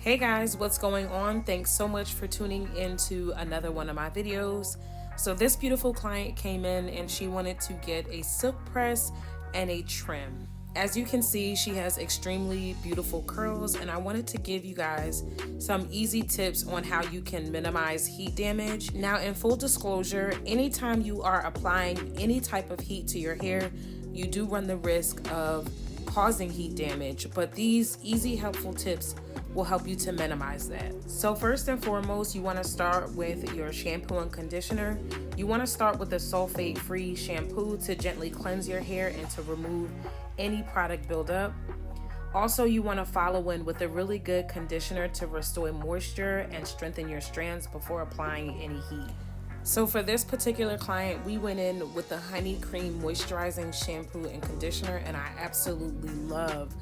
Hey guys, what's going on? Thanks so much for tuning into another one of my videos. So this beautiful client came in and she wanted to get a silk press and a trim. As you can see, she has extremely beautiful curls, and I wanted to give you guys some easy tips on how you can minimize heat damage. Now, in full disclosure, anytime you are applying any type of heat to your hair, you do run the risk of causing heat damage, but these easy, helpful tips will help you to minimize that. So first and foremost, you want to start with your shampoo and conditioner. You want to start with the sulfate-free shampoo to gently cleanse your hair and to remove any product buildup. Also, you want to follow in with a really good conditioner to restore moisture and strengthen your strands before applying any heat. So for this particular client, we went in with the Honey Cream Moisturizing Shampoo and Conditioner, and I absolutely love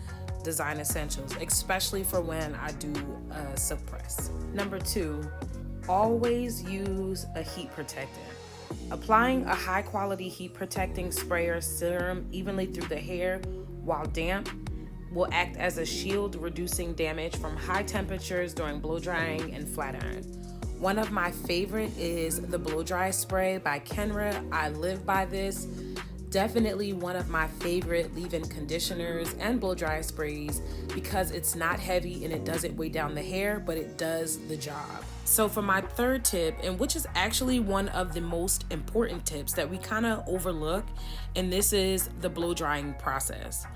Design Essentials, especially for when I do a silk press. Number 2, always use a heat protectant. Applying a high quality heat protecting spray or serum evenly through the hair while damp will act as a shield, reducing damage from high temperatures during blow drying and flat iron. One of my favorite is the blow dry spray by Kenra. I live by this. Definitely one of my favorite leave-in conditioners and blow dry sprays because it's not heavy and it doesn't weigh down the hair, but it does the job. So for my third tip, and which is actually one of the most important tips that we kind of overlook, and this is the blow drying process.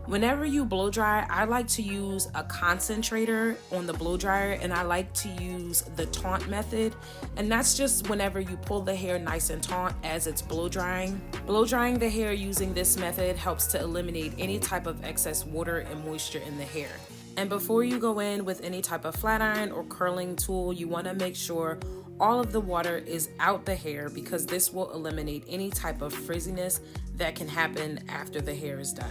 Whenever you blow dry, I like to use a concentrator on the blow dryer, and I like to use the taunt method, and that's just whenever you pull the hair nice and taut as it's blow drying. Blow drying the hair using this method helps to eliminate any type of excess water and moisture in the hair. And before you go in with any type of flat iron or curling tool, you want to make sure all of the water is out the hair, because this will eliminate any type of frizziness that can happen after the hair is done.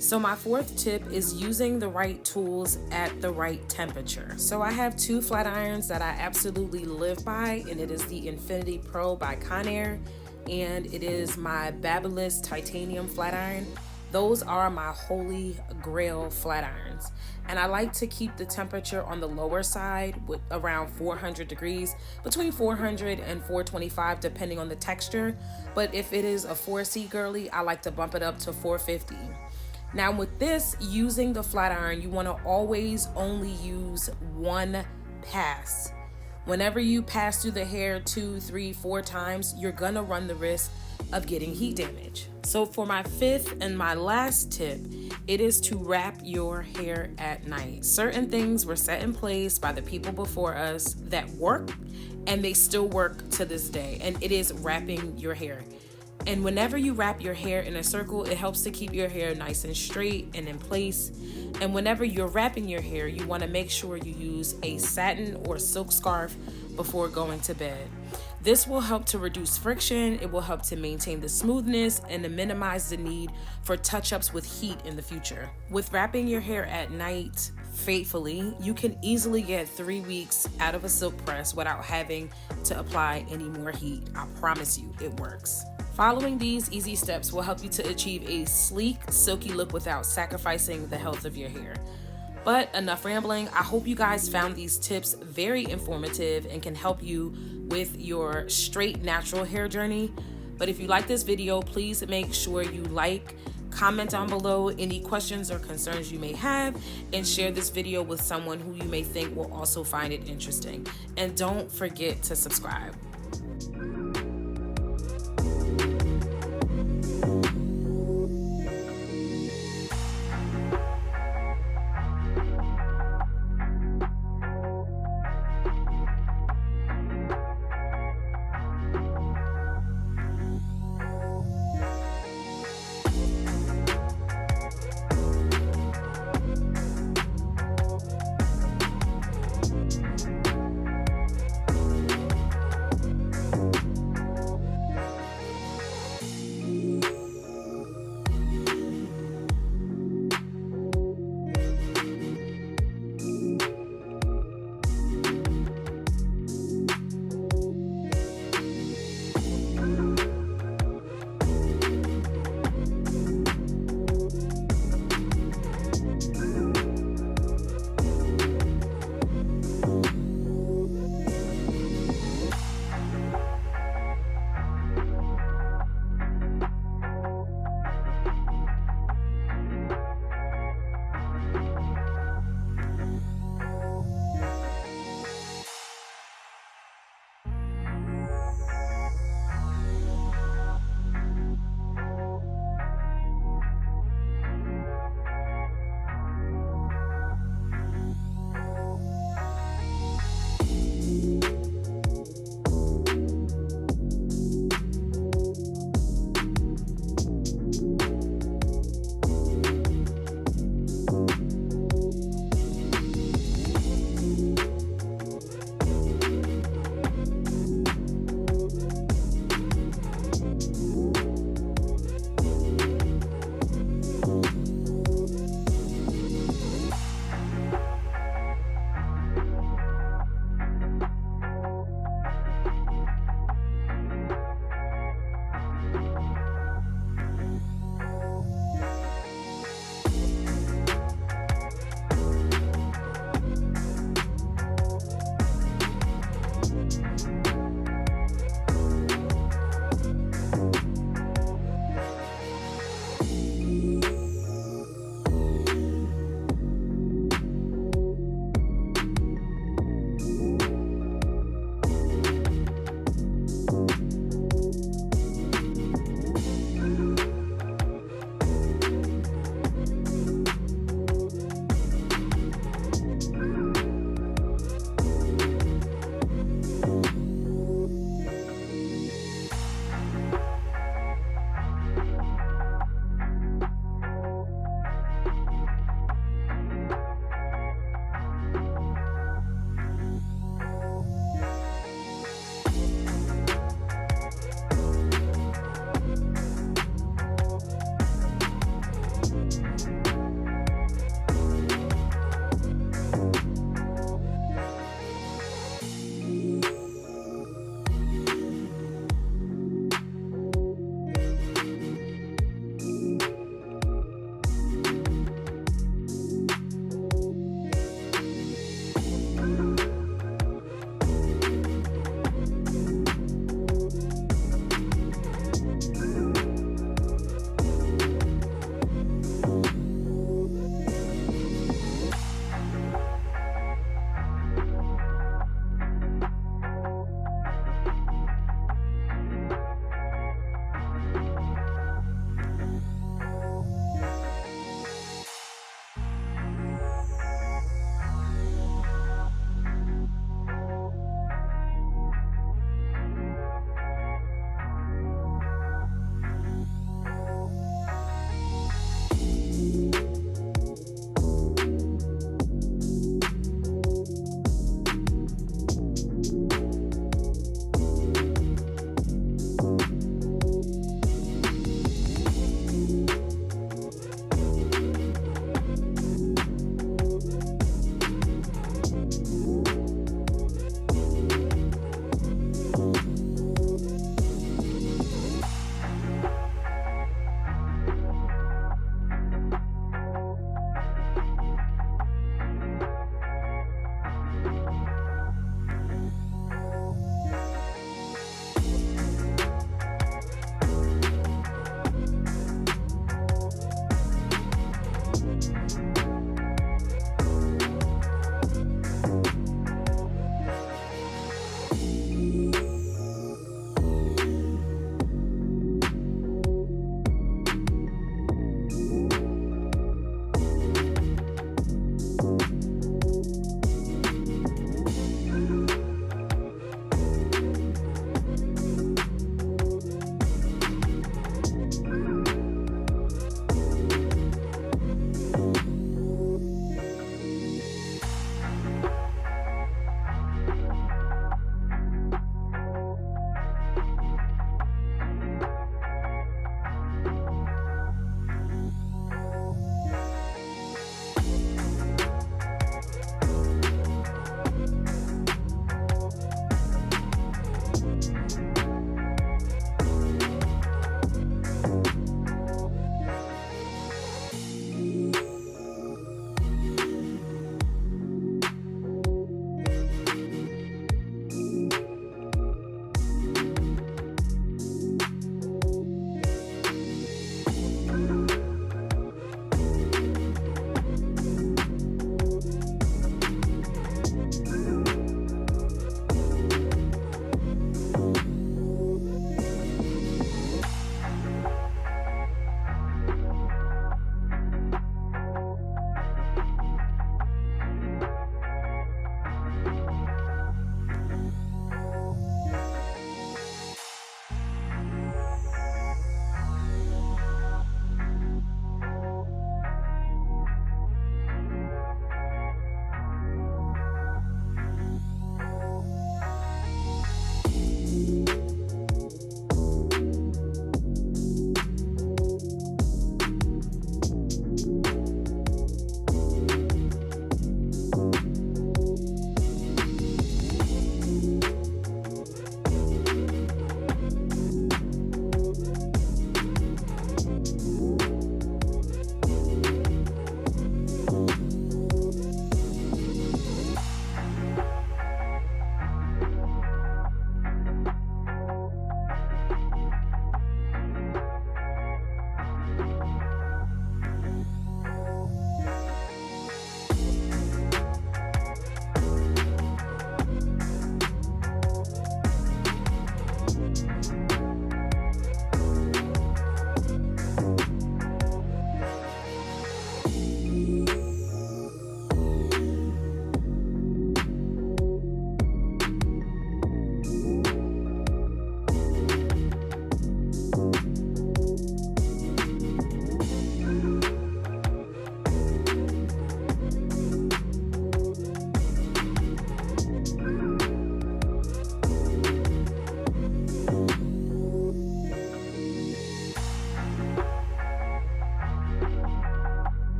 So my fourth tip is using the right tools at the right temperature. So I have 2 flat irons that I absolutely live by, and it is the Infinity Pro by Conair, and it is my Babyliss titanium flat iron. Those are my holy grail flat irons. And I like to keep the temperature on the lower side with around 400 degrees, between 400 and 425 depending on the texture. But if it is a 4C girly, I like to bump it up to 450. Now with this, using the flat iron, you want to always only use one pass. Whenever you pass through the hair 2, 3, 4 times, you're gonna run the risk of getting heat damage. So for my 5th and my last tip, it is to wrap your hair at night. Certain things were set in place by the people before us that work, and they still work to this day, and it is wrapping your hair. And whenever you wrap your hair in a circle, it helps to keep your hair nice and straight and in place. And whenever you're wrapping your hair, you want to make sure you use a satin or silk scarf before going to bed. This will help to reduce friction, it will help to maintain the smoothness, and to minimize the need for touch-ups with heat in the future. With wrapping your hair at night faithfully, you can easily get 3 weeks out of a silk press without having to apply any more heat. I promise you, it works. Following these easy steps will help you to achieve a sleek, silky look without sacrificing the health of your hair. But enough rambling. I hope you guys found these tips very informative and can help you with your straight natural hair journey. But if you like this video, please make sure you like, comment down below any questions or concerns you may have, and share this video with someone who you may think will also find it interesting. And don't forget to subscribe.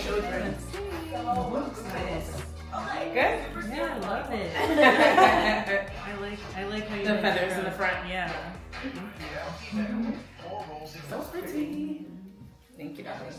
children. Good? Yeah, I love it. I like how you The feathers in the front. Yeah. So pretty. Thank you, darling.